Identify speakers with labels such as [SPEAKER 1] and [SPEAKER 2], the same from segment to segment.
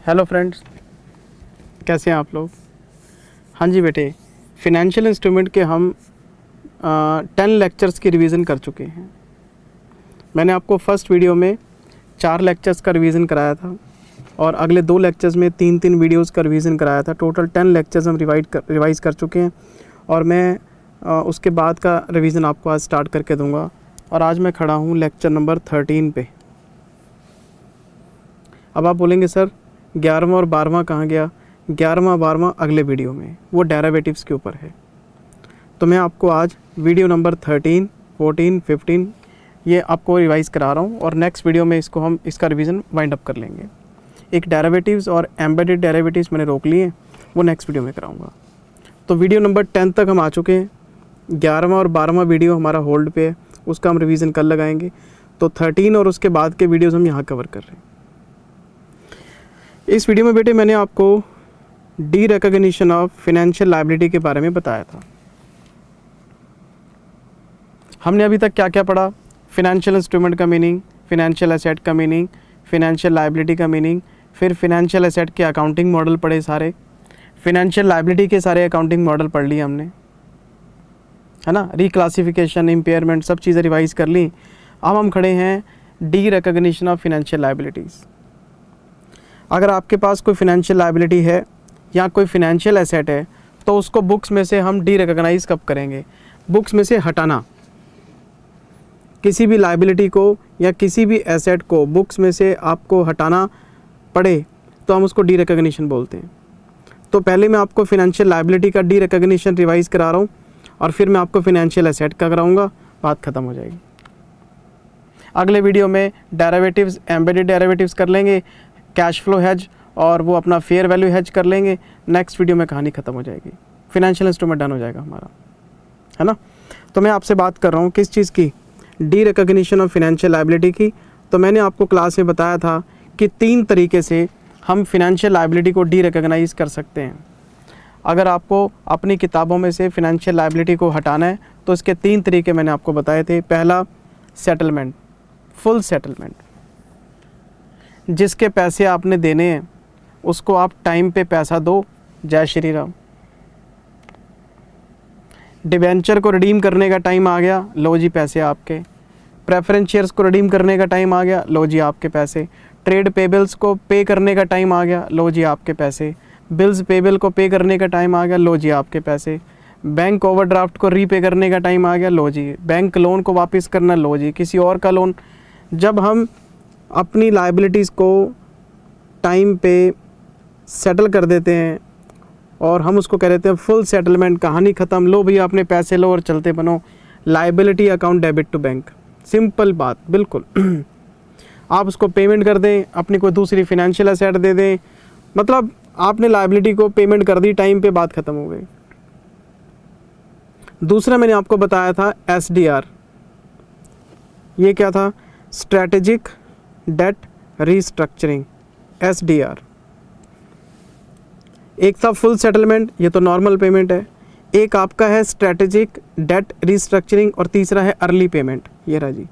[SPEAKER 1] Hello friends, कैसे हैं आप लोग। हाँ जी बेटे, फिनेंशियल इंस्ट्रूमेंट के हम 10 लेक्चर्स की रिवीजन कर चुके हैं। मैंने आपको फर्स्ट वीडियो में 4 लेक्चर्स का रिवीजन कराया था और अगले 2 लेक्चर्स में 3-3 वीडियोस का रिवीजन कराया था। टोटल 10 लेक्चर्स हम रिवाइज़ कर चुके हैं और मैं उसके बाद का रिवीजन आपको आज स्टार्ट करके दूंगा। और आज मैं खड़ा हूँ लेक्चर नंबर 13 पे। अब आप बोलेंगे सर 11वां और 12वां कहाँ गया। 11वां 12वां अगले वीडियो में, वो डेरिवेटिव्स के ऊपर है। तो मैं आपको आज वीडियो नंबर 13, 14, 15 ये आपको रिवाइज़ करा रहा हूँ और नेक्स्ट वीडियो में इसका रिवीजन वाइंड अप कर लेंगे। एक डेरिवेटिव्स और एम्बेडेड डेरिवेटिव्स मैंने रोक लिए, वो नेक्स्ट वीडियो में कराऊँगा। तो वीडियो नंबर 10 तक हम आ चुके हैं। 11वां और 12वां वीडियो हमारा होल्ड पे है, उसका हम रिवीजन कल लगाएंगे। तो 13 और उसके बाद के वीडियोज़ हम यहाँ कवर कर रहे हैं। इस वीडियो में बेटे मैंने आपको D recognition of financial liability के बारे में बताया था। हमने अभी तक क्या क्या पढ़ा, फिनेंशियल इंस्ट्रूमेंट का मीनिंग, फिनेंशियल एसेट का मीनिंग, फिनेंशियल लायबिलिटी का मीनिंग, फिर फिनेंशियल एसेट के अकाउंटिंग मॉडल पढ़े सारे, फिनेंशियल लायबिलिटी के सारे अकाउंटिंग मॉडल पढ़ लिए हमने, है ना। रिक्लासिफिकेशन, इम्पेयरमेंट, सब चीज़ें रिवाइज कर ली। अब हम खड़े हैं D recognition of financial liabilities. अगर आपके पास कोई फिनेंशियल लायबिलिटी है या कोई फिनेंशियल एसेट है तो उसको बुक्स में से हम डी रिकॉग्नाइज कब करेंगे, बुक्स में से हटाना। किसी भी लायबिलिटी को या किसी भी एसेट को बुक्स में से आपको हटाना पड़े तो हम उसको डी रिकॉग्निशन बोलते हैं। तो पहले मैं आपको फिनेंशियल लायबिलिटी का डी रिकॉग्निशन रिवाइज करा रहा हूँ और फिर मैं आपको फिनेंशियल एसेट का कराऊंगा, बात ख़त्म हो जाएगी। अगले वीडियो में डेरिवेटिव्स, एम्बेडेड डेरिवेटिव्स कर लेंगे, कैश फ्लो हेज और वो अपना फेयर वैल्यू हेज कर लेंगे। नेक्स्ट वीडियो में कहानी ख़त्म हो जाएगी, फिनेंशियल इंस्ट्रूमेंट डन हो जाएगा हमारा, है ना। तो मैं आपसे बात कर रहा हूँ किस चीज़ की, D recognition of financial liability की। तो मैंने आपको क्लास में बताया था कि 3 तरीके से हम फिनेंशियल लायबिलिटी को डी रिकॉग्नाइज कर सकते हैं। अगर आपको अपनी किताबों में से फिनेंशियल लायबिलिटी को हटाना है तो इसके 3 तरीके मैंने आपको बताए थे। पहला, सेटलमेंट, फुल सेटलमेंट। जिसके पैसे आपने देने हैं उसको आप टाइम पे पैसा दो, जय श्री राम। डिबेंचर को रिडीम करने का टाइम आ गया, लो जी पैसे आपके। प्रेफरेंस शेयर्स को रिडीम करने का टाइम आ गया, लो जी आपके पैसे। ट्रेड पेबल्स को पे करने का टाइम आ गया, लो जी आपके पैसे। बिल्स पेबल को पे करने का टाइम आ गया, लो जी आपके पैसे। बैंक ओवरड्राफ्ट को रीपे करने का टाइम आ गया, लो जी। बैंक लोन को वापस करना, लो जी किसी और का लोन। जब हम अपनी लायबिलिटीज़ को टाइम पे सेटल कर देते हैं और हम उसको कह देते हैं फुल सेटलमेंट, कहानी ख़त्म, लो भैया अपने पैसे लो और चलते बनो। Liability account debit to bank, simple बात बिल्कुल। आप उसको पेमेंट कर दें, अपनी कोई दूसरी फिनेंशियल एसेट दे दें, मतलब आपने लायबिलिटी को पेमेंट कर दी टाइम पे, बात ख़त्म हो गई। दूसरा मैंने आपको बताया था SDR। ये क्या था, स्ट्रैटेजिक डेट रीस्ट्रक्चरिंग, SDR। एक था फुल सेटलमेंट, ये तो नॉर्मल पेमेंट है। एक आपका है स्ट्रैटेजिक डेट रीस्ट्रक्चरिंग और तीसरा है अर्ली पेमेंट। ये रहा जी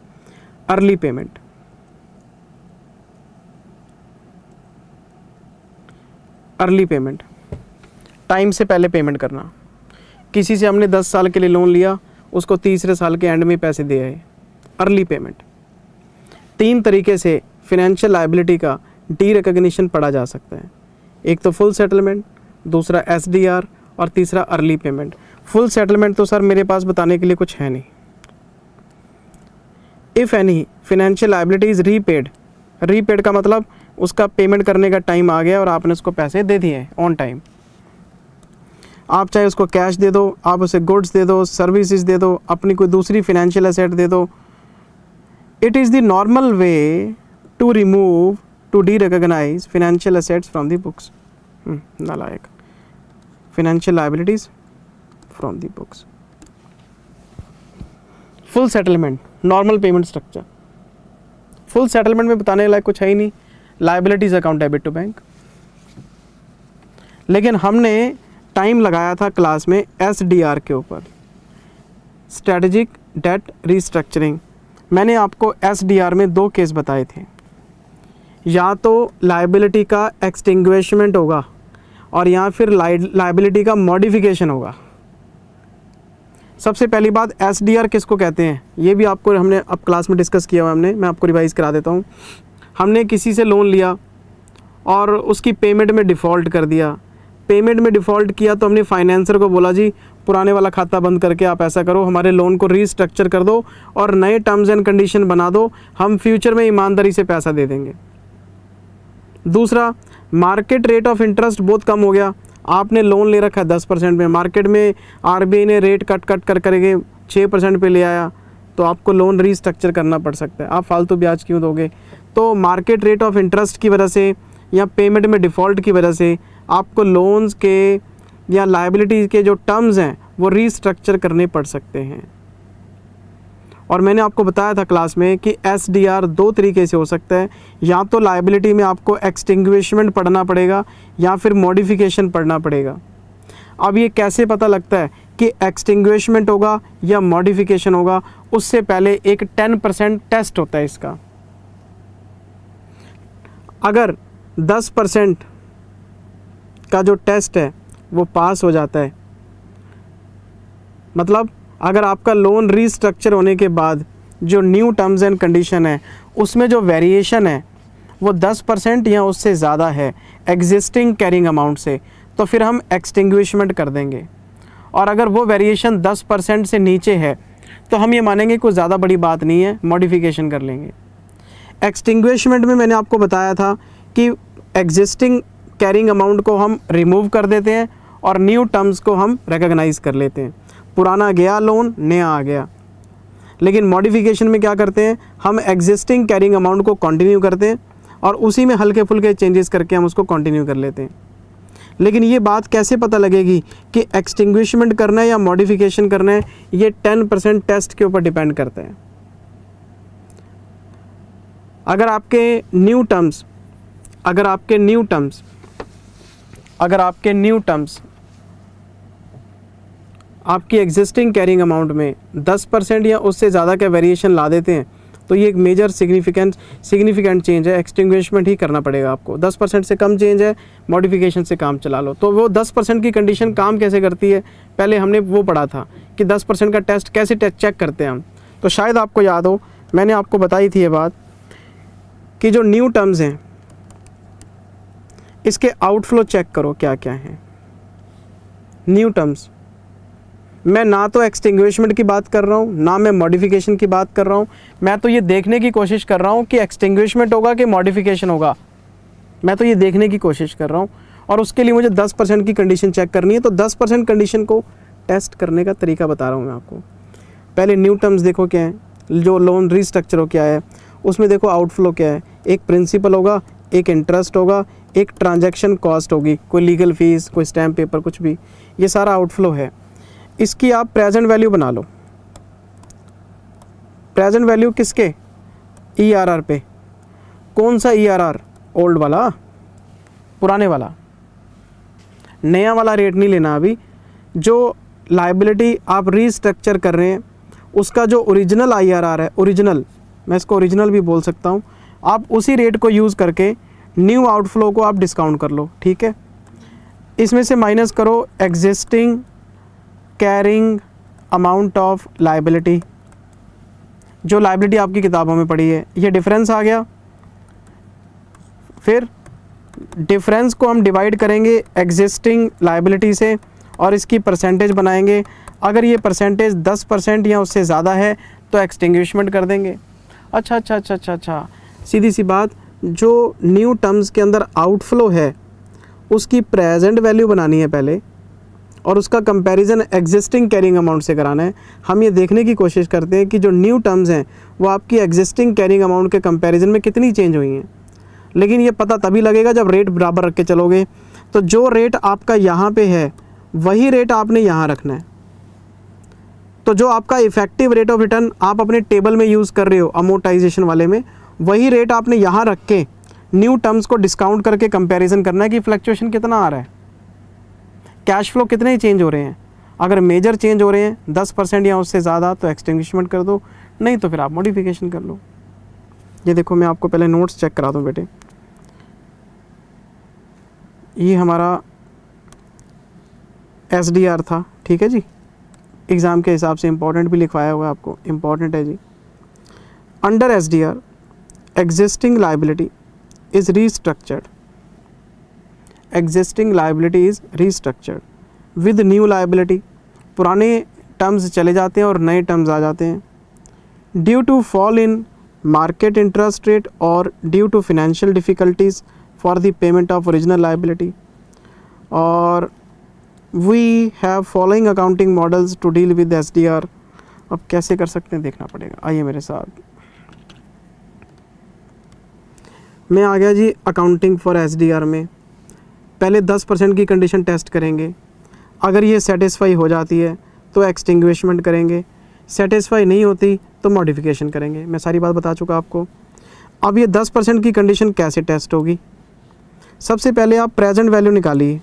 [SPEAKER 1] early payment. Early payment, time से पहले पेमेंट करना। किसी से हमने 10 साल के लिए लोन लिया, उसको तीसरे साल के एंड में पैसे दे आए, अर्ली पेमेंट। 3 तरीके से फिनेंशियल लायबिलिटी का डी रिकॉग्निशन पढ़ा जा सकता है। एक तो फुल सेटलमेंट, दूसरा SDR और तीसरा अर्ली पेमेंट। फुल सेटलमेंट तो सर मेरे पास बताने के लिए कुछ है नहीं। If any financial liability is repaid, repaid का मतलब उसका पेमेंट करने का टाइम आ गया और आपने उसको पैसे दे दिए ऑन टाइम। आप चाहे उसको कैश दे दो, आप उसे गुड्स दे दो, सर्विसेज दे दो, अपनी कोई दूसरी फिनेंशियल एसेट दे दो। It is the normal way to remove, to de-recognize financial assets from the books. नालायक, financial liabilities from the books. Full settlement, normal payment structure. Full settlement में बताने लायक कुछ है ही नहीं, liabilities account debit to bank. लेकिन हमने time लगाया था क्लास में SDR के ऊपर, स्ट्रेटेजिक डेट रीस्ट्रक्चरिंग। मैंने आपको SDR में 2 केस बताए थे। या तो लायबिलिटी का एक्सटिंग्विशमेंट होगा और या फिर लायबिलिटी का मॉडिफिकेशन होगा। सबसे पहली बात, एसडीआर किसको कहते हैं ये भी आपको हमने अब क्लास में डिस्कस किया हुआ हमने, मैं आपको रिवाइज़ करा देता हूँ। हमने किसी से लोन लिया और उसकी पेमेंट में डिफ़ॉल्ट कर दिया। पेमेंट में डिफ़ॉल्ट किया तो हमने फाइनेंसर को बोला जी पुराने वाला खाता बंद करके आप ऐसा करो, हमारे लोन को रीस्ट्रक्चर कर दो और नए टर्म्स एंड कंडीशन बना दो, हम फ्यूचर में ईमानदारी से पैसा दे देंगे। दूसरा, मार्केट रेट ऑफ इंटरेस्ट बहुत कम हो गया, आपने लोन ले रखा है 10% में, मार्केट में आरबीआई ने रेट कट करके 6% पे ले आया, तो आपको लोन रीस्ट्रक्चर करना पड़ सकता है। आप फालतू ब्याज क्यों दोगे? तो मार्केट रेट ऑफ इंटरेस्ट की वजह से या पेमेंट में डिफ़ॉल्ट की वजह से आपको लोन्स के या लायबिलिटी के जो टर्म्स हैं वो रीस्ट्रक्चर करने पड़ सकते हैं। और मैंने आपको बताया था क्लास में कि एसडीआर 2 तरीके से हो सकता है, या तो लायबिलिटी में आपको एक्सटिंग्विशमेंट पढ़ना पड़ेगा या फिर मॉडिफिकेशन पढ़ना पड़ेगा। अब ये कैसे पता लगता है कि एक्सटिंग्विशमेंट होगा या मॉडिफिकेशन होगा? उससे पहले एक 10% टेस्ट होता है इसका। अगर 10% का जो टेस्ट है वो पास हो जाता है, मतलब अगर आपका लोन रीस्ट्रक्चर होने के बाद जो न्यू टर्म्स एंड कंडीशन है उसमें जो वेरिएशन है वो 10% या उससे ज़्यादा है एग्जिस्टिंग कैरिंग अमाउंट से, तो फिर हम एक्सटिंग्विशमेंट कर देंगे। और अगर वो वेरिएशन 10% से नीचे है तो हम ये मानेंगे कोई ज़्यादा बड़ी बात नहीं है, मॉडिफिकेशन कर लेंगे। एक्सटिंग्विशमेंट में मैंने आपको बताया था कि एग्जिस्टिंग कैरिंग अमाउंट को हम रिमूव कर देते हैं और न्यू टर्म्स को हम रिकॉग्नाइज कर लेते हैं। पुराना गया लोन, नया आ गया। लेकिन मॉडिफिकेशन में क्या करते हैं, हम एग्जिस्टिंग कैरिंग अमाउंट को कंटिन्यू करते हैं और उसी में हल्के फुल्के चेंजेस करके हम उसको कंटिन्यू कर लेते हैं। लेकिन ये बात कैसे पता लगेगी कि एक्सटिंग्विशमेंट करना है या मॉडिफिकेशन करना है? ये 10% टेस्ट के ऊपर डिपेंड करता है। अगर आपके न्यू टर्म्स आपकी एग्जिस्टिंग कैरिंग अमाउंट में 10% या उससे ज़्यादा का वेरिएशन ला देते हैं तो ये एक मेजर सिग्निफिकेंट चेंज है, एक्सटिंग्विशमेंट ही करना पड़ेगा आपको। 10% से कम चेंज है, मॉडिफिकेशन से काम चला लो। तो वो 10% की कंडीशन काम कैसे करती है, पहले हमने वो पढ़ा था कि 10% का टेस्ट कैसे चेक करते हैं हम। तो शायद आपको याद हो, मैंने आपको बताई थी ये बात कि जो न्यू टर्म्स हैं इसके आउटफ्लो चेक करो क्या क्या हैं। न्यू टर्म्स, मैं ना तो एक्सटिंग्विशमेंट की बात कर रहा हूँ ना मैं मॉडिफिकेशन की बात कर रहा हूँ, मैं तो ये देखने की कोशिश कर रहा हूँ कि एक्सटिंग्विशमेंट होगा कि मॉडिफिकेशन होगा, मैं तो ये देखने की कोशिश कर रहा हूँ। और उसके लिए मुझे 10% की कंडीशन चेक करनी है। तो 10% कंडीशन को टेस्ट करने का तरीका बता रहा हूँ मैं आपको। पहले न्यू टर्म्स देखो क्या है, जो लोन रीस्ट्रक्चर हो क्या है, उसमें देखो आउटफ्लो क्या है। एक प्रिंसिपल होगा, एक इंटरेस्ट होगा, एक ट्रांजैक्शन कॉस्ट होगी, कोई लीगल फीस, कोई स्टैम्प पेपर, कुछ भी, ये सारा आउटफ्लो है। इसकी आप प्रेजेंट वैल्यू बना लो। प्रेजेंट वैल्यू किसके? ईआरआर पे। कौन सा ईआरआर? ओल्ड वाला, पुराने वाला, नया वाला रेट नहीं लेना अभी। जो लायबिलिटी आप रीस्ट्रक्चर कर रहे हैं उसका जो ओरिजिनल ईआरआर है, ओरिजिनल, मैं इसको ओरिजिनल भी बोल सकता हूँ, आप उसी रेट को यूज़ करके न्यू आउटफ्लो को आप डिस्काउंट कर लो, ठीक है। इसमें से माइनस करो existing carrying amount of liability, जो लायबिलिटी आपकी किताबों में पड़ी है, ये डिफरेंस आ गया। फिर डिफरेंस को हम डिवाइड करेंगे एग्जिस्टिंग लायबिलिटी से और इसकी परसेंटेज बनाएंगे। अगर ये परसेंटेज 10% या उससे ज़्यादा है तो एक्सटिंग्विशमेंट कर देंगे। अच्छा, सीधी सी बात, जो न्यू टर्म्स के अंदर आउटफ्लो है उसकी प्रेजेंट वैल्यू बनानी है पहले और उसका कंपैरिजन एग्जिस्टिंग कैरिंग अमाउंट से कराना है। हम ये देखने की कोशिश करते हैं कि जो न्यू टर्म्स हैं वो आपकी एग्जिस्टिंग कैरिंग अमाउंट के कंपैरिजन में कितनी चेंज हुई हैं। लेकिन ये पता तभी लगेगा जब रेट बराबर रख के चलोगे। तो जो रेट आपका यहाँ पे है वही रेट आपने यहाँ रखना है। तो जो आपका इफेक्टिव रेट ऑफ रिटर्न आप अपने टेबल में यूज़ कर रहे हो अमोर्टाइजेशन वाले में, वही रेट आपने यहाँ रख के न्यू टर्म्स को डिस्काउंट करके कंपैरिजन करना है कि फ्लक्चुएशन कितना आ रहा है, कैश फ्लो कितने चेंज हो रहे हैं। अगर मेजर चेंज हो रहे हैं 10% या उससे ज़्यादा तो एक्सटिंग्विशमेंट कर दो, नहीं तो फिर आप मॉडिफिकेशन कर लो। ये देखो मैं आपको पहले नोट्स चेक करा दूँ बेटे। ये हमारा SDR था, ठीक है जी, एग्ज़ाम के हिसाब से इम्पोर्टेंट भी लिखवाया हुआ है आपको, इम्पोर्टेंट है जी। Under SDR existing liability is restructured, existing liability is restructured with new liability, पुराने टर्म्स चले जाते हैं और नए टर्म्स आ जाते हैं। Due to fall in market interest rate और due to financial difficulties for the payment of original liability, और we have following accounting models to deal with SDR। अब कैसे कर सकते हैं देखना पड़ेगा, आइए मेरे साथ। मैं आ गया जी अकाउंटिंग फॉर SDR में। पहले 10% की कंडीशन टेस्ट करेंगे, अगर ये सेटिस्फाई हो जाती है तो एक्सटिंग्विशमेंट करेंगे, सेटिस्फाई नहीं होती तो मॉडिफिकेशन करेंगे। मैं सारी बात बता चुका आपको। अब ये 10% की कंडीशन कैसे टेस्ट होगी? सबसे पहले आप प्रेजेंट वैल्यू निकालिए,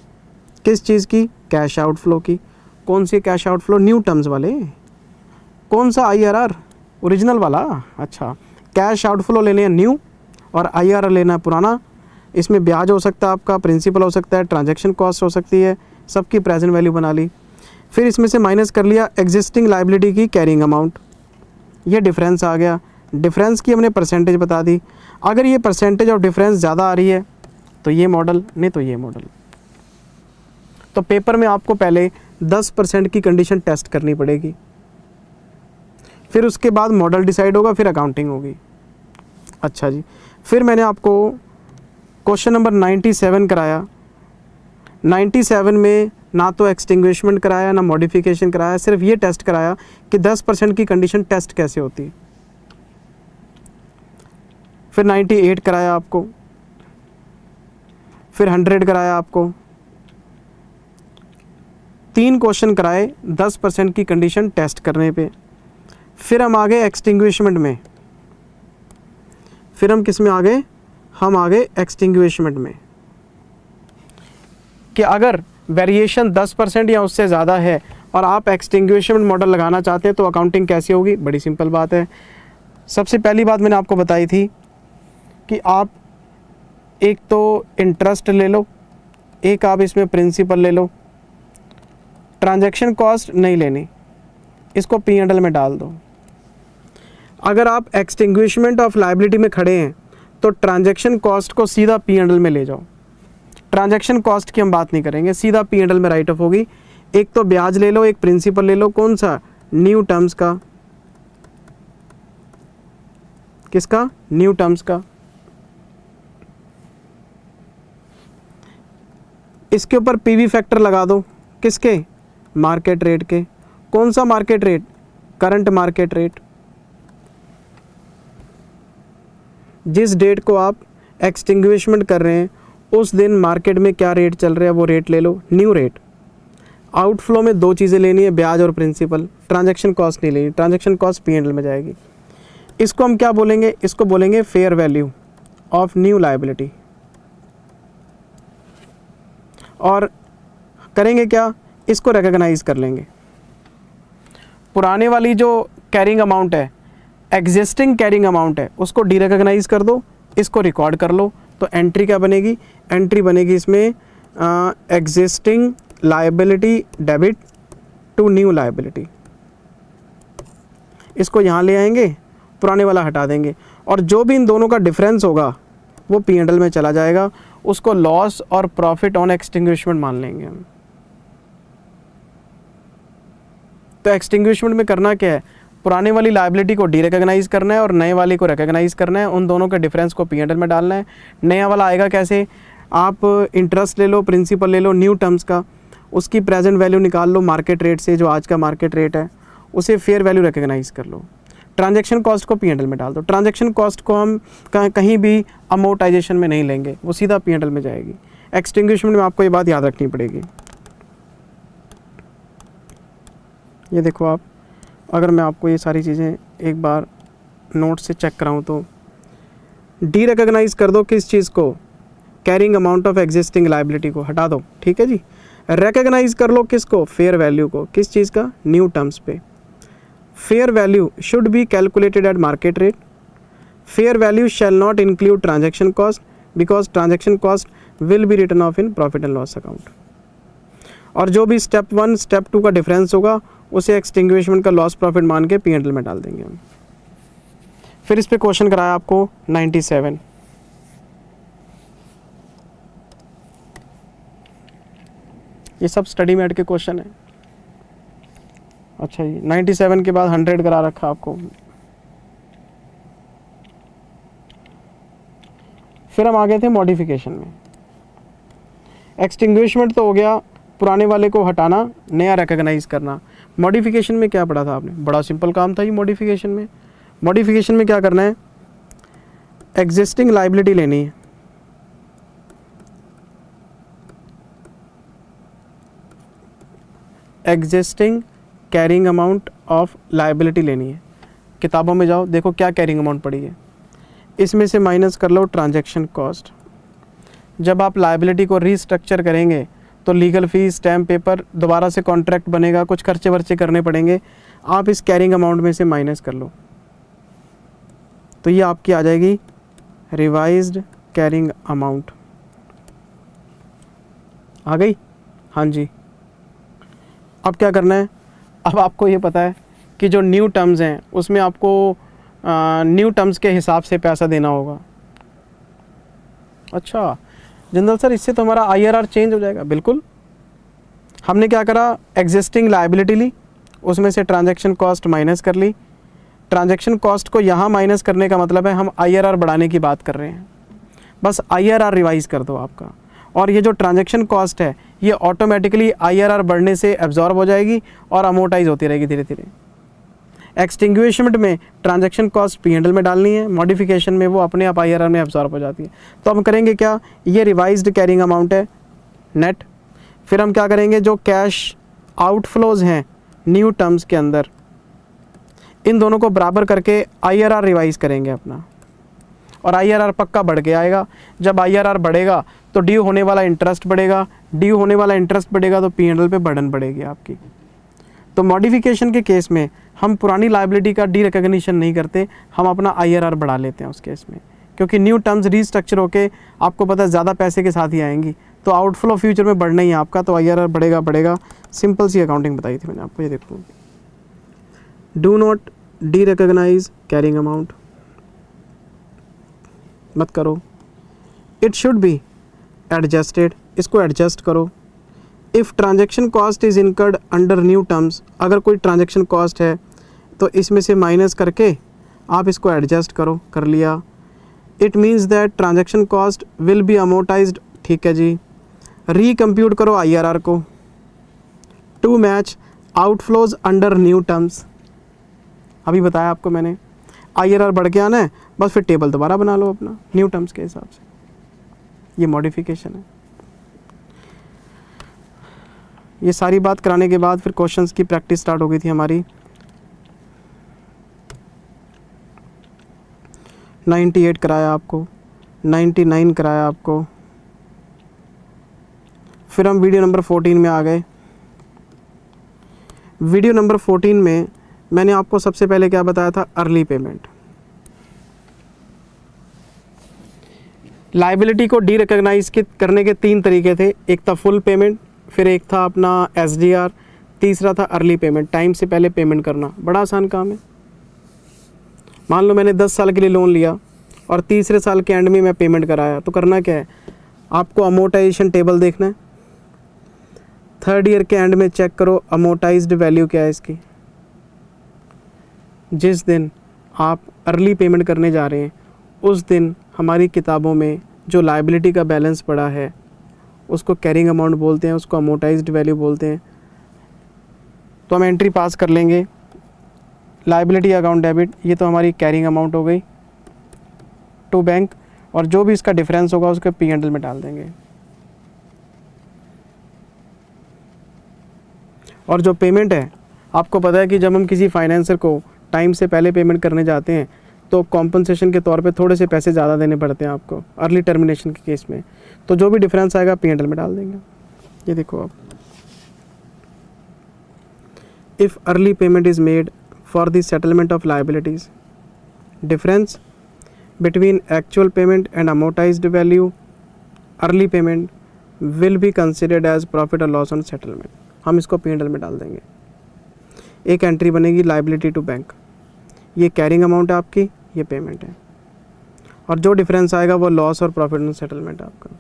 [SPEAKER 1] किस चीज़ की? कैश आउटफ्लो की। कौन सी कैश आउटफ्लो? न्यू टर्म्स वाले। कौन सा? IRR ओरिजिनल वाला। अच्छा, कैश आउटफ्लो लेने हैं न्यू और IRR लेना है पुराना। इसमें ब्याज हो सकता है आपका, प्रिंसिपल हो सकता है, ट्रांजैक्शन कॉस्ट हो सकती है, सबकी प्रेजेंट वैल्यू बना ली। फिर इसमें से माइनस कर लिया एग्जिस्टिंग लाइबिलिटी की कैरिंग अमाउंट, ये डिफरेंस आ गया। डिफरेंस की हमने परसेंटेज बता दी। अगर ये परसेंटेज और डिफरेंस ज़्यादा आ रही है तो ये मॉडल, नहीं तो ये मॉडल। तो पेपर में आपको पहले 10% की कंडीशन टेस्ट करनी पड़ेगी, फिर उसके बाद मॉडल डिसाइड होगा, फिर अकाउंटिंग होगी। अच्छा जी, फिर मैंने आपको क्वेश्चन नंबर 97 कराया। 97 में ना तो एक्सटिंग्विशमेंट कराया ना मॉडिफिकेशन कराया, सिर्फ ये टेस्ट कराया कि 10% की कंडीशन टेस्ट कैसे होती है। फिर 98 कराया आपको, फिर 100 कराया आपको। 3 क्वेश्चन कराए 10% की कंडीशन टेस्ट करने पे। फिर हम आ गए एक्सटिंग्विशमेंट में। फिर हम किस में आ गए? हम आ गए एक्सटिंग्विशमेंट में कि अगर वेरिएशन 10% या उससे ज़्यादा है और आप एक्सटिंग्विशमेंट मॉडल लगाना चाहते हैं तो अकाउंटिंग कैसी होगी? बड़ी सिंपल बात है। सबसे पहली बात मैंने आपको बताई थी कि आप एक तो इंटरेस्ट ले लो, एक आप इसमें प्रिंसिपल ले लो। ट्रांजैक्शन कॉस्ट नहीं लेनी, इसको P&L में डाल दो। अगर आप एक्सटिंग्विशमेंट ऑफ लायबिलिटी में खड़े हैं तो ट्रांजैक्शन कॉस्ट को सीधा P&L में ले जाओ। ट्रांजैक्शन कॉस्ट की हम बात नहीं करेंगे, सीधा P&L में राइट ऑफ होगी। एक तो ब्याज ले लो, एक प्रिंसिपल ले लो। कौन सा? न्यू टर्म्स का। किसका? न्यू टर्म्स का। इसके ऊपर PV फैक्टर लगा दो। किसके? मार्केट रेट के। कौन सा market rate? Current market rate. जिस डेट को आप एक्सटिंग्विशमेंट कर रहे हैं उस दिन मार्केट में क्या रेट चल रहा है वो रेट ले लो, न्यू रेट। आउटफ्लो में 2 चीज़ें लेनी है, ब्याज और प्रिंसिपल। ट्रांजैक्शन कॉस्ट नहीं लेनी, ट्रांजैक्शन कॉस्ट P&L में जाएगी। इसको हम क्या बोलेंगे? इसको बोलेंगे fair value of new liability. और करेंगे क्या? इसको रिकॉग्नाइज कर लेंगे। पुराने वाली जो कैरिंग अमाउंट है, एग्जिस्टिंग कैरिंग अमाउंट है, उसको डीरिकॉग्नाइज कर दो, इसको रिकॉर्ड कर लो। तो एंट्री क्या बनेगी? एंट्री बनेगी इसमें existing liability debit to new liability. इसको यहाँ ले आएंगे, पुराने वाला हटा देंगे, और जो भी इन दोनों का डिफरेंस होगा वो P&L में चला जाएगा। उसको लॉस और प्रॉफिट ऑन एक्सटिंग्विशमेंट मान लेंगे हम। तो एक्सटिंग्विशमेंट में करना क्या है? पुराने वाली लायबिलिटी को डीरिकॉग्नाइज करना है और नए वाले को रिकॉग्नाइज करना है। उन दोनों के डिफरेंस को P&L में डालना है। नया वाला आएगा कैसे? आप इंटरेस्ट ले लो, प्रिंसिपल ले लो न्यू टर्म्स का, उसकी प्रेजेंट वैल्यू निकाल लो मार्केट रेट से, जो आज का मार्केट रेट है, उसे फेयर वैल्यू रिकॉग्नाइज कर लो। ट्रांजैक्शन कॉस्ट को P&L में डाल दो। ट्रांजैक्शन कॉस्ट को हम कहीं भी अमोर्टाइजेशन में नहीं लेंगे, वो सीधा P&L में जाएगी। एक्सटिंग्विशमेंट में आपको ये बात याद रखनी पड़ेगी। ये देखो आप, अगर मैं आपको ये सारी चीज़ें एक बार नोट से चेक कराऊँ तो डीरिकॉग्नाइज कर दो किस चीज़ को? Carrying amount of existing liability को हटा दो, ठीक है जी। रिकॉग्नाइज कर लो किसको? फेयर वैल्यू को। किस चीज़ का? न्यू टर्म्स पे। Fair value should be calculated at market rate. Fair value shall not include transaction cost because transaction cost will be written off in profit and loss account. और जो भी step 1 step 2 का difference होगा उसे extinguishment का loss profit मान के P&L में डाल देंगे हम। फिर इस पे क्वेश्चन कराया आपको 97। ये सब स्टडी मेट के क्वेश्चन है। अच्छा जी, 97 के बाद 100 करा रखा आपको। फिर हम आ गए थे मॉडिफिकेशन में। एक्सटिंग्विशमेंट तो हो गया, पुराने वाले को हटाना, नया रिकॉग्नाइज करना। मॉडिफिकेशन में क्या पढ़ा था आपने? बड़ा सिंपल काम था ये मॉडिफिकेशन में। मॉडिफिकेशन में क्या करना है? एग्जिस्टिंग लायबिलिटी लेनी है, existing carrying amount of liability लेनी है। किताबों में जाओ, देखो क्या कैरिंग अमाउंट पड़ी है, इसमें से माइनस कर लो ट्रांजैक्शन कॉस्ट। जब आप लायबिलिटी को रीस्ट्रक्चर करेंगे तो लीगल फीस, स्टैम्प पेपर, दोबारा से कॉन्ट्रैक्ट बनेगा, कुछ खर्चे वर्चे करने पड़ेंगे। आप इस कैरिंग अमाउंट में से माइनस कर लो, तो ये आपकी आ जाएगी रिवाइज्ड कैरिंग अमाउंट। आ गई? हाँ जी। अब क्या करना है? अब आपको ये पता है कि जो न्यू टर्म्स हैं उसमें आपको न्यू टर्म्स के हिसाब से पैसा देना होगा। अच्छा जनरल सर, इससे तो हमारा IRR चेंज हो जाएगा। बिल्कुल। हमने क्या करा? एग्जिस्टिंग लायबिलिटी ली, उसमें से ट्रांजैक्शन कॉस्ट माइनस कर ली। ट्रांजैक्शन कॉस्ट को यहाँ माइनस करने का मतलब है हम IRR बढ़ाने की बात कर रहे हैं। बस IRR रिवाइज कर दो आपका, और ये जो ट्रांजैक्शन कॉस्ट है ये ऑटोमेटिकली IRR बढ़ने से एब्जॉर्ब हो जाएगी और अमोटाइज होती रहेगी धीरे धीरे। एक्सटिंग्विशमेंट में ट्रांजैक्शन कॉस्ट P&L में डालनी है, मॉडिफिकेशन में वो अपने आप IRR में एब्जॉर्ब हो जाती है। तो हम करेंगे क्या? ये रिवाइज्ड कैरिंग अमाउंट है नेट। फिर हम क्या करेंगे? जो कैश आउटफ्लोज हैं न्यू टर्म्स के अंदर, इन दोनों को बराबर करके IRR रिवाइज करेंगे अपना, और IRR पक्का बढ़ के आएगा। जब IRR बढ़ेगा तो ड्यू होने वाला इंटरेस्ट बढ़ेगा, ड्यू होने वाला इंटरेस्ट बढ़ेगा तो P&L पे बर्डन बढ़ेगी आपकी। तो मॉडिफिकेशन के केस में हम पुरानी लायबिलिटी का डी रिकॉग्निशन नहीं करते, हम अपना IRR बढ़ा लेते हैं उस केस में, क्योंकि न्यू टर्म्स रीस्ट्रक्चर होके आपको पता है ज़्यादा पैसे के साथ ही आएंगी, तो आउटफ्लो फ्यूचर में बढ़ना ही है आपका, तो IRR बढ़ेगा बढ़ेगा। सिंपल सी अकाउंटिंग बताई थी मैंने आपको, ये देखो। Do not derecognise carrying amount, मत करो। इट शुड बी एडजस्टेड, इसको एडजस्ट करो। If transaction cost is incurred under new terms, अगर कोई ट्रांजैक्शन कॉस्ट है तो इसमें से माइनस करके आप इसको एडजस्ट करो, कर लिया। It means that transaction cost will be amortised, ठीक है जी। रीकम्प्यूट करो IRR को to match outflows under new terms. अभी बताया आपको मैंने, IRR बढ़ के आना है, बस फिर टेबल दोबारा बना लो अपना न्यू टर्म्स के हिसाब से। ये मॉडिफिकेशन है। ये सारी बात कराने के बाद फिर क्वेश्चंस की प्रैक्टिस स्टार्ट हो गई थी हमारी। 98 कराया आपको, 99 कराया आपको। फिर हम वीडियो नंबर 14 में आ गए। वीडियो नंबर 14 में मैंने आपको सबसे पहले क्या बताया था? Early payment. लायबिलिटी को डी रिकॉग्नाइज करने के 3 तरीके थे। एक था फुल पेमेंट, फिर एक था अपना SDR, तीसरा था अर्ली पेमेंट, टाइम से पहले पेमेंट करना। बड़ा आसान काम है। मान लो मैंने 10 साल के लिए लोन लिया और तीसरे साल के एंड में मैं पेमेंट कराया, तो करना क्या है? आपको अमोटाइजेशन टेबल देखना है। 3rd ईयर के एंड में चेक करो अमोटाइज्ड वैल्यू क्या है इसकी। जिस दिन आप अर्ली पेमेंट करने जा रहे हैं उस दिन हमारी किताबों में जो लायबिलिटी का बैलेंस पड़ा है उसको कैरिंग अमाउंट बोलते हैं, उसको अमोटाइज्ड वैल्यू बोलते हैं। तो हम एंट्री पास कर लेंगे। लायबिलिटी अकाउंट डेबिट, ये तो हमारी कैरिंग अमाउंट हो गई टू बैंक, और जो भी इसका डिफरेंस होगा उसको P&L में डाल देंगे। और जो पेमेंट है, आपको पता है कि जब हम किसी फाइनेंसर को टाइम से पहले पेमेंट करने जाते हैं तो कॉम्पनसेशन के तौर पे थोड़े से पैसे ज़्यादा देने पड़ते हैं आपको अर्ली टर्मिनेशन के केस में। तो जो भी डिफरेंस आएगा P&L में डाल देंगे। ये देखो आप, if early payment is made for the settlement of liabilities, difference between actual payment and amortised value early payment will be considered as profit और लॉस ऑन सेटलमेंट। हम इसको P&L में डाल देंगे। एक एंट्री बनेगी लाइबिलिटी टू बैंक, ये carrying amount है आपकी, ये पेमेंट है, और जो डिफरेंस आएगा वो लॉस और प्रॉफिट ऑन सेटलमेंट है आपका।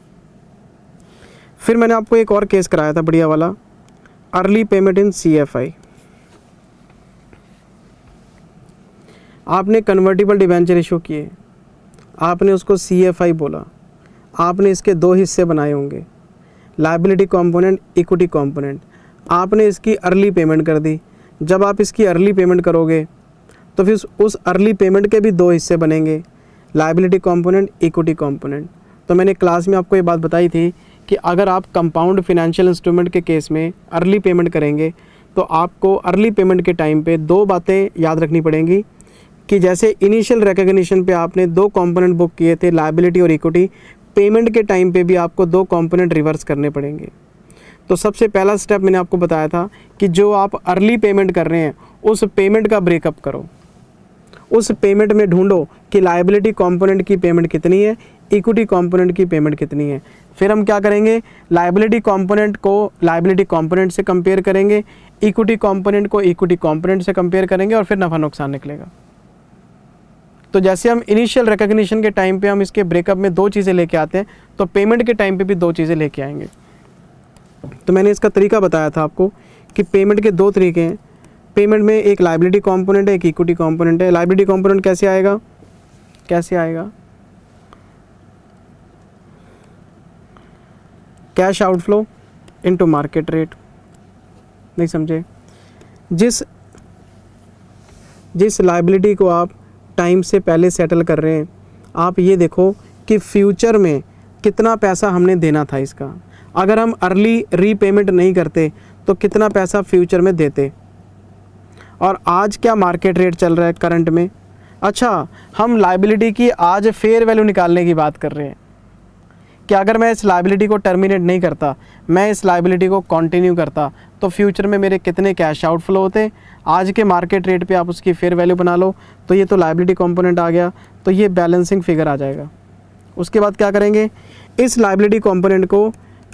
[SPEAKER 1] फिर मैंने आपको एक और केस कराया था बढ़िया वाला, अर्ली पेमेंट इन CFI। आपने कन्वर्टिबल डिबेंचर इशू किए, आपने उसको CFI बोला, आपने इसके 2 हिस्से बनाए होंगे, लायबिलिटी कंपोनेंट, इक्विटी कंपोनेंट। आपने इसकी अर्ली पेमेंट कर दी। जब आप इसकी अर्ली पेमेंट करोगे तो फिर उस अर्ली पेमेंट के भी 2 हिस्से बनेंगे, लायबिलिटी कंपोनेंट, इक्विटी कंपोनेंट। तो मैंने क्लास में आपको ये बात बताई थी कि अगर आप कंपाउंड फाइनेंशियल इंस्ट्रूमेंट के केस में अर्ली पेमेंट करेंगे तो आपको अर्ली पेमेंट के टाइम पे 2 बातें याद रखनी पड़ेंगी कि जैसे इनिशियल रिकॉग्निशन पे आपने 2 कंपोनेंट बुक किए थे, लायबिलिटी और इक्विटी, पेमेंट के टाइम पे भी आपको 2 कंपोनेंट रिवर्स करने पड़ेंगे। तो सबसे पहला स्टेप मैंने आपको बताया था कि जो आप अर्ली पेमेंट कर रहे हैं उस पेमेंट का ब्रेकअप करो, उस पेमेंट में ढूंढो कि लायबिलिटी कंपोनेंट की पेमेंट कितनी है, इक्विटी कंपोनेंट की पेमेंट कितनी है। फिर हम क्या करेंगे, लायबिलिटी कंपोनेंट को लायबिलिटी कंपोनेंट से कंपेयर करेंगे, इक्विटी कंपोनेंट को इक्विटी कंपोनेंट से कंपेयर करेंगे, और फिर नफ़ा नुकसान निकलेगा। तो जैसे हम इनिशियल रिकॉग्निशन के टाइम पे हम इसके ब्रेकअप में 2 चीज़ें लेके आते हैं, तो पेमेंट के टाइम पे भी 2 चीज़ें लेके आएंगे। तो मैंने इसका तरीका बताया था आपको कि पेमेंट के 2 तरीके हैं। पेमेंट में एक लायबिलिटी कंपोनेंट है, एक इक्विटी कंपोनेंट है। लायबिलिटी कंपोनेंट कैसे आएगा, cash outflow into market rate. नहीं समझे? जिस लायबिलिटी को आप टाइम से पहले सेटल कर रहे हैं, आप ये देखो कि फ्यूचर में कितना पैसा हमने देना था इसका। अगर हम अर्ली रीपेमेंट नहीं करते तो कितना पैसा फ्यूचर में देते, और आज क्या मार्केट रेट चल रहा है करंट में। अच्छा, हम लायबिलिटी की आज फेयर वैल्यू निकालने की बात कर रहे हैं कि अगर मैं इस लायबिलिटी को टर्मिनेट नहीं करता, मैं इस लायबिलिटी को कंटिन्यू करता, तो फ्यूचर में मेरे कितने कैश आउटफ्लो होते। आज के मार्केट रेट पे आप उसकी फेयर वैल्यू बना लो, तो ये तो लायबिलिटी कंपोनेंट आ गया, तो ये बैलेंसिंग फिगर आ जाएगा। उसके बाद क्या करेंगे, इस लायबिलिटी कंपोनेंट को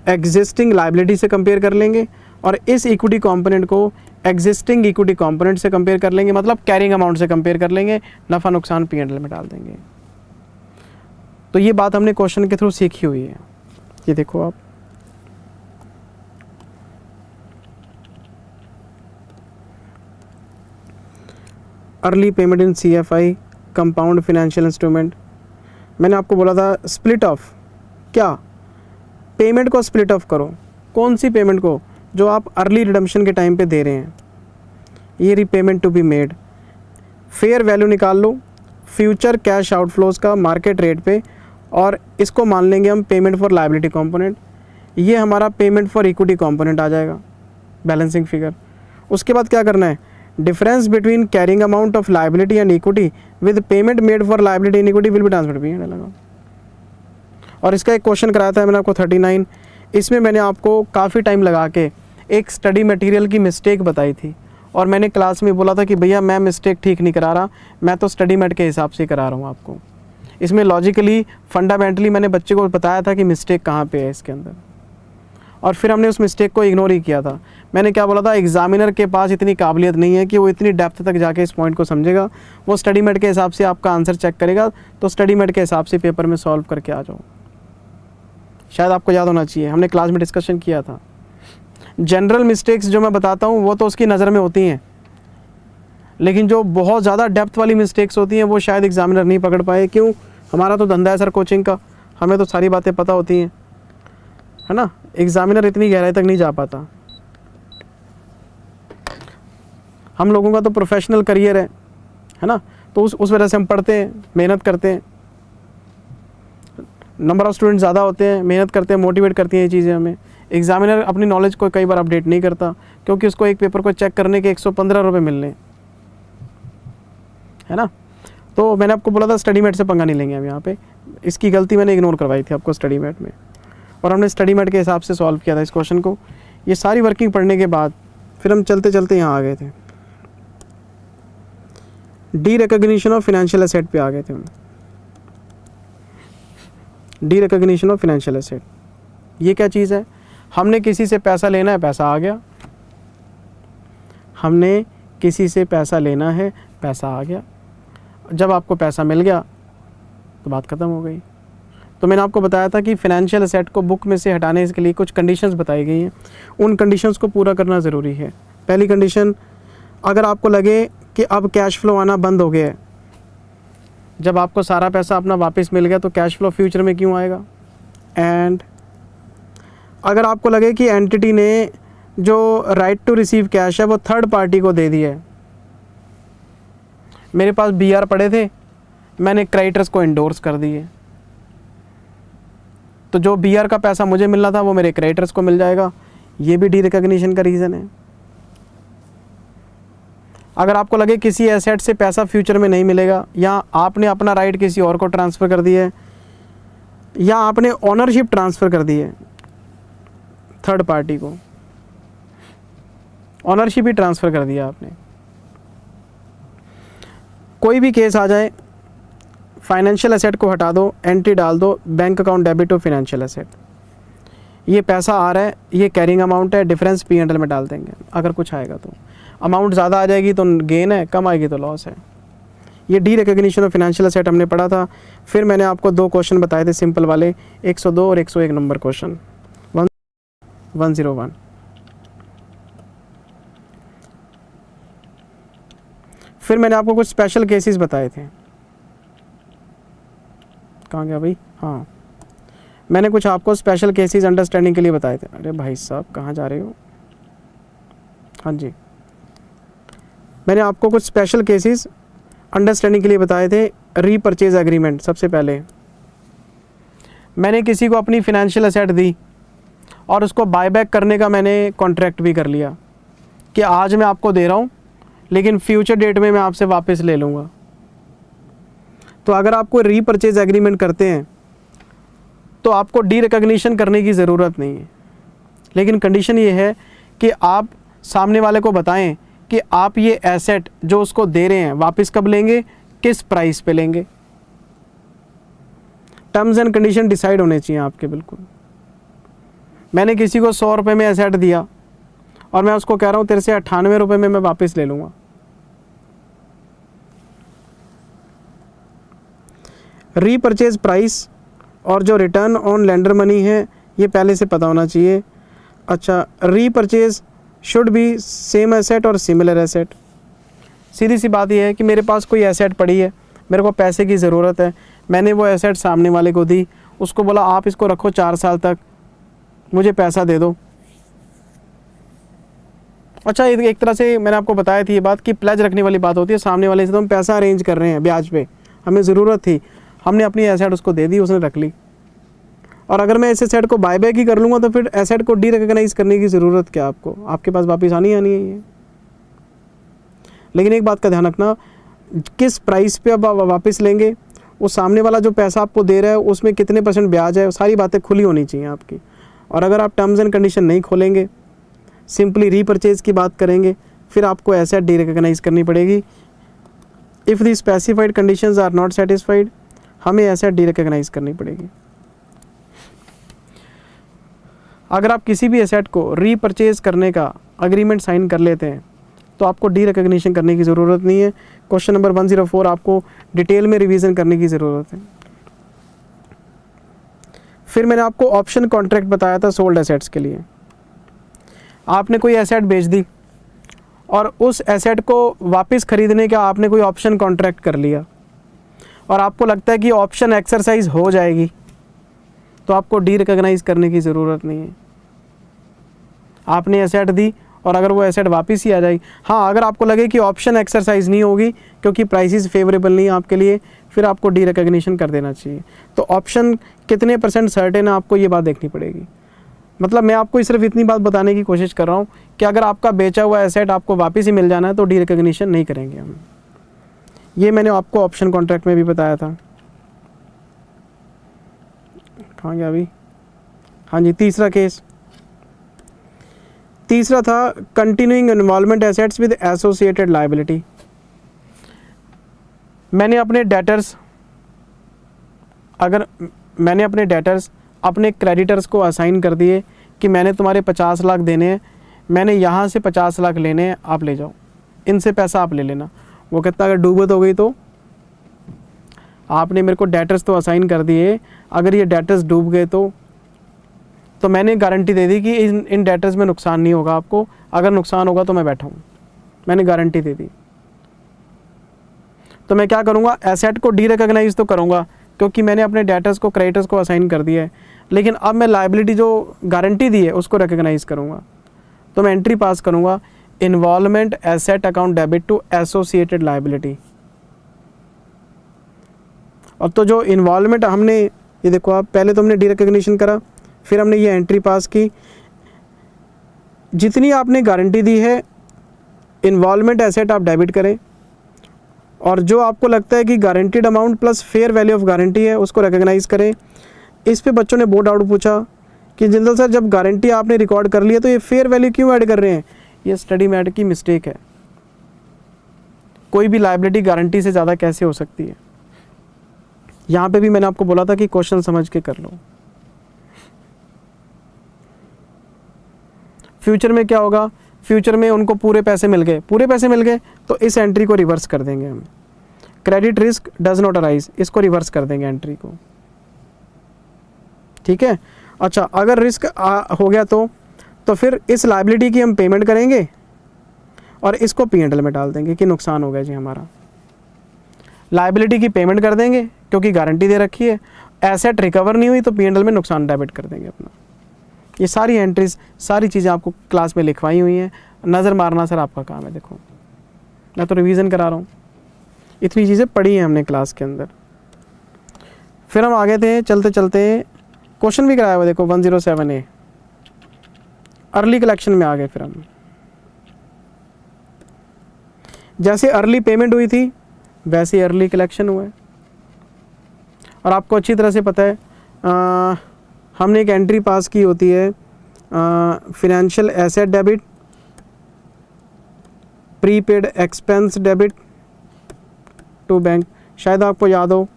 [SPEAKER 1] एग्जिस्टिंग लायबिलिटी से कंपेयर कर लेंगे, और इस इक्विटी कंपोनेंट को एग्जिस्टिंग इक्विटी कंपोनेंट से कंपेयर कर लेंगे, मतलब कैरिंग अमाउंट से कंपेयर कर लेंगे, नफ़ा नुकसान P&L में डाल देंगे। तो ये बात हमने क्वेश्चन के थ्रू सीखी हुई है। ये देखो आप, early payment in CFI compound financial instrument. मैंने आपको बोला था स्प्लिट ऑफ, क्या पेमेंट को स्प्लिट ऑफ करो। कौन सी पेमेंट को, जो आप अर्ली रिडम्पशन के टाइम पे दे रहे हैं। ये repayment to be made, fair value निकाल लो फ्यूचर कैश आउटफ्लोज का मार्केट रेट पे, और इसको मान लेंगे हम पेमेंट फॉर लायबिलिटी कंपोनेंट। ये हमारा पेमेंट फॉर इक्विटी कंपोनेंट आ जाएगा, बैलेंसिंग फिगर। उसके बाद क्या करना है, difference between carrying amount of liability and equity with payment made for liability and equity will be transferred P&L लगा। और इसका एक क्वेश्चन कराया था मैंने आपको 39। इसमें मैंने आपको काफ़ी टाइम लगा के एक स्टडी मटेरियल की मिस्टेक बताई थी, और मैंने क्लास में बोला था कि भैया मैं मिस्टेक ठीक नहीं करा रहा, मैं तो स्टडी मेट के हिसाब से करा रहा हूँ आपको। इसमें लॉजिकली फंडामेंटली मैंने बच्चे को बताया था कि मिस्टेक कहाँ पे है इसके अंदर, और फिर हमने उस मिस्टेक को इग्नोर ही किया था। मैंने क्या बोला था, एग्जामिनर के पास इतनी काबिलियत नहीं है कि वो इतनी डेप्थ तक जाके इस पॉइंट को समझेगा। वो स्टडी मेट के हिसाब से आपका आंसर चेक करेगा, तो स्टडी मेट के हिसाब से पेपर में सॉल्व करके आ जाओ। शायद आपको याद होना चाहिए, हमने क्लास में डिस्कशन किया था। जनरल मिस्टेक्स जो मैं बताता हूँ वो तो उसकी नज़र में होती हैं, लेकिन जो बहुत ज़्यादा डेप्थ वाली मिस्टेक्स होती हैं वो शायद एग्जामिनर नहीं पकड़ पाए। क्यों, हमारा तो धंधा है सर कोचिंग का, हमें तो सारी बातें पता होती हैं, है ना। एग्जामिनर इतनी गहराई तक नहीं जा पाता। हम लोगों का तो प्रोफेशनल करियर है ना, तो उस वजह से हम पढ़ते हैं, मेहनत करते हैं। नंबर ऑफ़ स्टूडेंट ज़्यादा होते हैं, मेहनत करते हैं, मोटिवेट करती हैं ये चीज़ें हमें। एग्जामिनर अपनी नॉलेज को कई बार अपडेट नहीं करता, क्योंकि उसको एक पेपर को चेक करने के 115 रुपये मिलने, है ना। तो मैंने आपको बोला था स्टडी मेट से पंगा नहीं लेंगे हम यहाँ पे। इसकी गलती मैंने इग्नोर करवाई थी आपको स्टडी मेट में, और हमने स्टडी मेट के हिसाब से सॉल्व किया था इस क्वेश्चन को। ये सारी वर्किंग पढ़ने के बाद फिर हम चलते चलते यहाँ आ गए थे, D recognition of financial asset पे आ गए थे हम। D recognition of financial asset. ये क्या चीज़ है? हमने किसी से पैसा लेना है, पैसा आ गया। हमने किसी से पैसा लेना है, पैसा आ गया। जब आपको पैसा मिल गया तो बात ख़त्म हो गई। तो मैंने आपको बताया था कि फ़ाइनेंशियल एसेट को बुक में से हटाने के लिए कुछ कंडीशंस बताई गई हैं, उन कंडीशंस को पूरा करना ज़रूरी है। पहली कंडीशन, अगर आपको लगे कि अब कैश फ्लो आना बंद हो गया है, जब आपको सारा पैसा अपना वापस मिल गया तो कैश फ्लो फ्यूचर में क्यों आएगा? एंड अगर आपको लगे कि एंटिटी ने जो राइट टू रिसीव कैश है वो थर्ड पार्टी को दे दिया है, मेरे पास BR पड़े थे, मैंने क्रेडिटर्स को इंडोर्स कर दिए, तो जो BR का पैसा मुझे मिलना था वो मेरे क्रेडिटर्स को मिल जाएगा। ये भी डी रिकॉग्निशन का रीज़न है। अगर आपको लगे किसी एसेट से पैसा फ्यूचर में नहीं मिलेगा, या आपने अपना राइट किसी और को ट्रांसफ़र कर दिया है, या आपने ओनरशिप ट्रांसफ़र कर दी है थर्ड पार्टी को, ओनरशिप ही ट्रांसफ़र कर दिया आपने, कोई भी केस आ जाए, फाइनेंशियल एसेट को हटा दो, एंट्री डाल दो, bank account debit to financial asset, ये पैसा आ रहा है, ये कैरिंग अमाउंट है, डिफरेंस P&L में डाल देंगे। अगर कुछ आएगा तो अमाउंट ज़्यादा आ जाएगी तो गेन है, कम आएगी तो लॉस है। ये D recognition of financial asset हमने पढ़ा था। फिर मैंने आपको 2 क्वेश्चन बताए थे सिंपल वाले, 102 और 101 नंबर क्वेश्चन, 101। फिर मैंने आपको कुछ स्पेशल केसेस बताए थे। कहाँ गया भाई? हाँ, मैंने कुछ आपको स्पेशल केसेस अंडरस्टैंडिंग के लिए बताए थे। अरे भाई साहब कहाँ जा रहे हो? हाँ जी, मैंने आपको कुछ स्पेशल केसेस अंडरस्टैंडिंग के लिए बताए थे। रीपर्चेज एग्रीमेंट, सबसे पहले मैंने किसी को अपनी फिनेंशियल एसेट दी और उसको बायबैक करने का मैंने कॉन्ट्रैक्ट भी कर लिया कि आज मैं आपको दे रहा हूँ लेकिन फ्यूचर डेट में मैं आपसे वापस ले लूँगा। तो अगर आप कोई रीपर्चेज एग्रीमेंट करते हैं तो आपको डी रिकॉग्निशन करने की ज़रूरत नहीं है, लेकिन कंडीशन ये है कि आप सामने वाले को बताएं कि आप ये एसेट जो उसको दे रहे हैं वापस कब लेंगे, किस प्राइस पे लेंगे। टर्म्स एंड कंडीशन डिसाइड होने चाहिए आपके बिल्कुल। मैंने किसी को 100 रुपये में एसेट दिया और मैं उसको कह रहा हूँ तेरे से 98 रुपये में मैं वापस ले लूँगा। रीपर्चेज प्राइस और जो रिटर्न ऑन लेंडर मनी है ये पहले से पता होना चाहिए। अच्छा, repurchase should be same asset और सिमिलर एसेट। सीधी सी बात यह है कि मेरे पास कोई एसेट पड़ी है, मेरे को पैसे की ज़रूरत है, मैंने वो एसेट सामने वाले को दी, उसको बोला आप इसको रखो 4 साल तक, मुझे पैसा दे दो। अच्छा, एक तरह से मैंने आपको बताया थी ये बात कि प्लेज रखने वाली बात होती है। सामने वाले से तो हम पैसा अरेंज कर रहे हैं ब्याज पे, हमें ज़रूरत थी, हमने अपनी एसेट उसको दे दी, उसने रख ली। और अगर मैं इस एसेट को बायबैक ही कर लूँगा तो फिर एसेट को डी रिकॉग्नाइज करने की ज़रूरत क्या आपको? आपके पास वापस आनी है ये। लेकिन एक बात का ध्यान रखना, किस प्राइस पे अब आप वापस लेंगे, वो सामने वाला जो पैसा आपको दे रहा है उसमें कितने % ब्याज है, सारी बातें खुली होनी चाहिए आपकी। और अगर आप टर्म्स एंड कंडीशन नहीं खोलेंगे, सिंपली रीपर्चेज की बात करेंगे, फिर आपको एसेट डी रिकॉग्नाइज करनी पड़ेगी। If the specified conditions are not satisfied, हमें एसेट डी रिकॉग्नाइज करनी पड़ेगी। अगर आप किसी भी एसेट को रीपर्चेज करने का अग्रीमेंट साइन कर लेते हैं तो आपको डी रिकॉग्निशन करने की ज़रूरत नहीं है। क्वेश्चन नंबर 104 आपको डिटेल में रिवीजन करने की ज़रूरत है। फिर मैंने आपको ऑप्शन कॉन्ट्रैक्ट बताया था सोल्ड एसेट्स के लिए। आपने कोई एसेट बेच दी और उस एसेट को वापस खरीदने का आपने कोई ऑप्शन कॉन्ट्रैक्ट कर लिया और आपको लगता है कि ऑप्शन एक्सरसाइज हो जाएगी, तो आपको डी रिकॉग्नाइज करने की ज़रूरत नहीं है। आपने एसेट दी और अगर वो एसेट वापस ही आ जाएगी, हाँ अगर आपको लगे कि ऑप्शन एक्सरसाइज नहीं होगी क्योंकि प्राइसेस फेवरेबल नहीं है आपके लिए, फिर आपको डी रिकॉग्निशन कर देना चाहिए। तो ऑप्शन कितने % सर्टेन है आपको ये बात देखनी पड़ेगी। मतलब मैं आपको सिर्फ इतनी बात बताने की कोशिश कर रहा हूँ कि अगर आपका बेचा हुआ एसेट आपको वापस ही मिल जाना है तो डी रिकॉग्निशन नहीं करेंगे हम। ये मैंने आपको ऑप्शन कॉन्ट्रैक्ट में भी बताया था। कहाँ गया अभी? हाँ जी, तीसरा केस, तीसरा था continuing involvement assets with associated liability. मैंने अपने डेटर्स अपने क्रेडिटर्स को असाइन कर दिए कि मैंने तुम्हारे 50 लाख देने हैं, मैंने यहाँ से 50 लाख लेने हैं, आप ले जाओ, इनसे पैसा आप ले लेना। वो कहता अगर डूबत हो गई तो आपने मेरे को डेटर्स तो असाइन कर दिए, अगर ये डेटर्स डूब गए तो मैंने गारंटी दे दी कि इन डेटर्स में नुकसान नहीं होगा आपको, अगर नुकसान होगा तो मैं बैठा हूँ, मैंने गारंटी दे दी। तो मैं क्या करूँगा, एसेट को डी रिकॉग्नाइज तो करूँगा क्योंकि मैंने अपने डेटर्स को क्रेडिटर्स को असाइन कर दिया है, लेकिन अब मैं लायबिलिटी जो गारंटी दी है उसको रिकॉग्नाइज करूँगा। तो मैं एंट्री पास करूँगा, involvement asset account debit to associated liability. अब तो जो इन्वॉल्वमेंट हमने, ये देखो आप, पहले तो हमने डी रिकॉग्निशन करा, फिर हमने ये एंट्री पास की, जितनी आपने गारंटी दी है इन्वॉल्वमेंट एसेट आप डेबिट करें, और जो आपको लगता है कि guaranteed amount plus fair value of guarantee है उसको रिकॉग्नाइज करें। इस पे बच्चों ने बहुत डाउट पूछा कि जिंदल सर जब गारंटी आपने रिकॉर्ड कर लिया तो ये फेयर वैल्यू क्यों ऐड कर रहे हैं? ये स्टडी मैट की मिस्टेक है। कोई भी लायबिलिटी गारंटी से ज़्यादा कैसे हो सकती है? यहाँ पे भी मैंने आपको बोला था कि क्वेश्चन समझ के कर लो। फ्यूचर में क्या होगा, फ्यूचर में उनको पूरे पैसे मिल गए तो इस एंट्री को रिवर्स कर देंगे हम। Credit risk does not arise, इसको रिवर्स कर देंगे एंट्री को, ठीक है। अच्छा, अगर रिस्क हो गया तो फिर इस लायबिलिटी की हम पेमेंट करेंगे और इसको P&L में डाल देंगे कि नुकसान हो गया जी हमारा। लायबिलिटी की पेमेंट कर देंगे क्योंकि गारंटी दे रखी है, एसेट रिकवर नहीं हुई तो P&L में नुकसान डेबिट कर देंगे अपना। ये सारी एंट्रीज, सारी चीज़ें आपको क्लास में लिखवाई हुई हैं, नज़र मारना सर आपका काम है। देखो मैं तो रिवीजन करा रहा हूँ, इतनी चीज़ें पढ़ी हैं हमने क्लास के अंदर। फिर हम आगे थे, चलते चलते क्वेश्चन भी कराया हुआ, देखो 107A अर्ली कलेक्शन में आ गए। फिर हम जैसे अर्ली पेमेंट हुई थी वैसे अर्ली कलेक्शन हुआ है, और आपको अच्छी तरह से पता है हमने एक एंट्री पास की होती है, financial asset debit, prepaid expense debit to bank. शायद आपको याद हो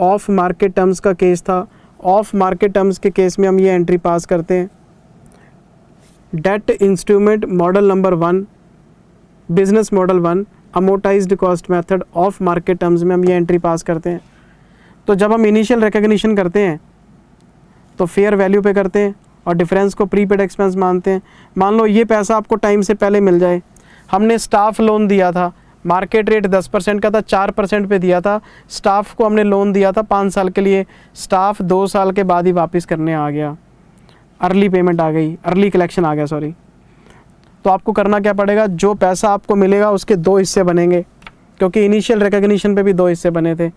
[SPEAKER 1] ऑफ मार्केट टर्म्स का केस था। ऑफ मार्केट टर्म्स के केस में हम ये एंट्री पास करते हैं, debt instrument model number 1, business model 1, amortised cost method, off market terms में हम ये एंट्री पास करते हैं। तो जब हम इनिशियल रिकॉग्निशन करते हैं तो फेयर वैल्यू पे करते हैं और डिफरेंस को प्रीपेड एक्सपेंस मानते हैं। मान लो ये पैसा आपको टाइम से पहले मिल जाए, हमने स्टाफ लोन दिया था, मार्केट रेट 10% का था, 4% पे दिया था, स्टाफ को हमने लोन दिया था 5 साल के लिए, स्टाफ 2 साल के बाद ही वापस करने आ गया, अर्ली पेमेंट आ गई, अर्ली कलेक्शन आ गया सॉरी। तो आपको करना क्या पड़ेगा, जो पैसा आपको मिलेगा उसके 2 हिस्से बनेंगे, क्योंकि इनिशियल रिकॉग्निशन पे भी 2 हिस्से बने थे।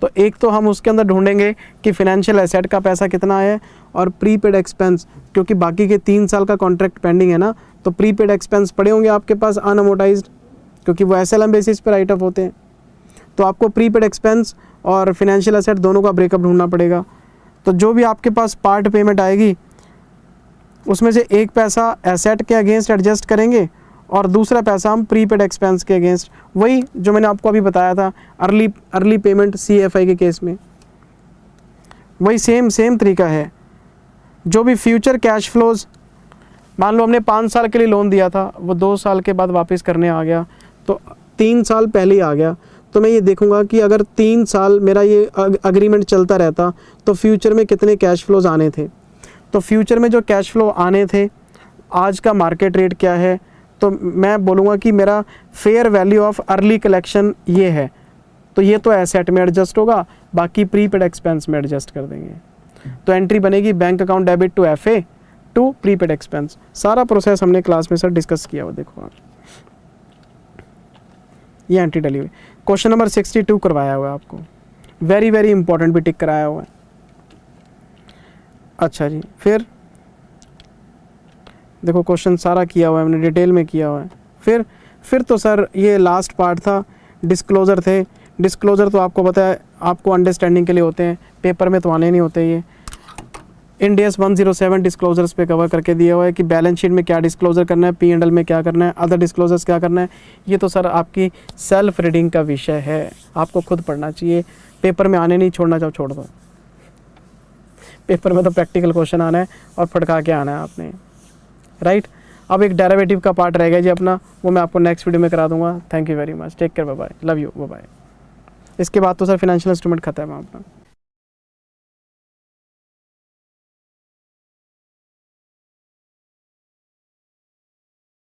[SPEAKER 1] तो एक तो हम उसके अंदर ढूंढेंगे कि फिनेंशियल एसेट का पैसा कितना है, और प्रीपेड एक्सपेंस, क्योंकि बाकी के 3 साल का कॉन्ट्रैक्ट पेंडिंग है ना, तो प्रीपेड एक्सपेंस पड़े होंगे आपके पास अनअमोर्टाइज्ड, क्योंकि वो SLM बेसिस पर राइट ऑफ होते हैं। तो आपको प्रीपेड एक्सपेंस और फिनेंशियल एसेट दोनों का ब्रेकअप ढूंढना पड़ेगा। तो जो भी आपके पास पार्ट पेमेंट आएगी उसमें से एक पैसा एसेट के अगेंस्ट एडजस्ट करेंगे और दूसरा पैसा हम प्रीपेड एक्सपेंस के अगेंस्ट, वही जो मैंने आपको अभी बताया था अर्ली पेमेंट CFI के केस में, वही सेम तरीका है। जो भी फ्यूचर कैश फ्लोज, मान लो हमने 5 साल के लिए लोन दिया था, वो 2 साल के बाद वापस करने आ गया, तो 3 साल पहले ही आ गया, तो मैं ये देखूंगा कि अगर 3 साल मेरा ये अग्रीमेंट चलता रहता तो फ्यूचर में कितने कैश फ्लोज आने थे। तो फ्यूचर में जो कैश फ्लो आने थे, आज का मार्केट रेट क्या है, तो मैं बोलूँगा कि मेरा fair value of early collection ये है, तो ये तो एसेट में एडजस्ट होगा, बाकी प्रीपेड एक्सपेंस में एडजस्ट कर देंगे। तो एंट्री बनेगी bank account debit to FA to prepaid expense. सारा प्रोसेस हमने क्लास में सर डिस्कस किया हुआ, देखो आप ये एंट्री डली हुई। क्वेश्चन नंबर 62 करवाया हुआ है आपको, वेरी इंपॉर्टेंट भी टिक कराया हुआ है। अच्छा जी, फिर देखो क्वेश्चन सारा किया हुआ है हमने, डिटेल में किया हुआ है। फिर तो सर ये लास्ट पार्ट था, डिस्क्लोज़र थे। डिस्क्लोज़र तो आपको पता है, आपको अंडरस्टैंडिंग के लिए होते हैं, पेपर में तो आने नहीं होते। ये Ind AS 107 डिस्क्लोजर्स पे कवर करके दिया हुआ है कि बैलेंस शीट में क्या डिस्क्लोजर करना है, P&L में क्या करना है, अदर डिस्क्लोजर्स क्या करना है। ये तो सर आपकी सेल्फ रीडिंग का विषय है, आपको खुद पढ़ना चाहिए, पेपर में आने नहीं छोड़ना, चाहो छोड़ दो। पेपर में तो प्रैक्टिकल क्वेश्चन आना है और फटका के आना है आपने, राइट। अब एक डेरिवेटिव का पार्ट रह गया जी अपना, वो मैं आपको नेक्स्ट वीडियो में करा दूंगा। Thank you very much, take care, bye bye, love you, bye bye. इसके बाद तो सर फाइनेंशियल इंस्ट्रूमेंट खत्म है अपना।